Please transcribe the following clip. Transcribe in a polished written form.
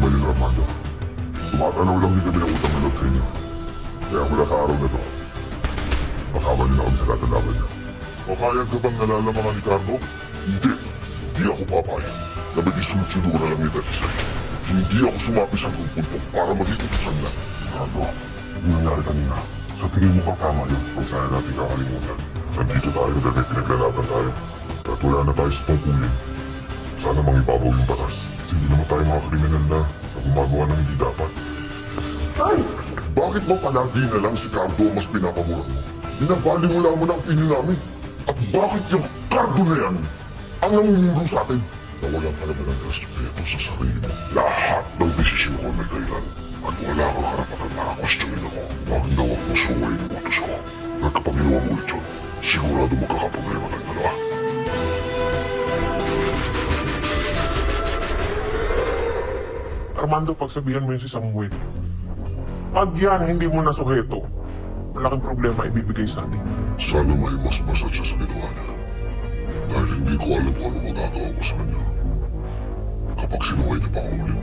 naman yun, Armando. Tumatanaw lang din kami ng utang na loob sa inyo. Kaya mula sa araw na to, kasama niyo na kami sa latalaban niya. Papayag ka bang nalalamangan ni Carlo? Hindi. Hindi ako papayag. Na may isunod-sundo na lang nito isa. Hindi ako sumapi sa punto para maging utusan na. Carlo, yung nangyari kanina. Sa tingin mo bang tama yun? Kung saan natin kakalimutan. Sandito tayo dahil may pinaglalaban tayo. At wala na tayo sa tungkulin. Sana mangibabaw yung batas. Kasi hindi naman tayo mga kriminal na gumagawa ng hindi dapat. Ay! Bakit ba palagi na lang si Cardo ang mas pinapamura mo? Binabali mo lamang ang opinion namin. At bakit yung Cardo na yan ang namumuro sa atin? Nawalan ka naman ng respeto sa sarili mo. Lahat ng desisyon ko may kailan. At wala kang karapatan para questionin ako. Bakit daw ako suwain ng utos ko? At kapag ginawa mo ulit yun, sigurado magkakaproblema tayong dalawa. Armando, pagsabihan mo yun si Samuel. Pag yan hindi mo nasuheto, malaking problema ibibigay sa atin. Sana may mas masat siya sa ginawa niya. Dahil hindi ko alam kung ano magagawa ko sa kanya. Kapag sinuway niya pa ako ulit.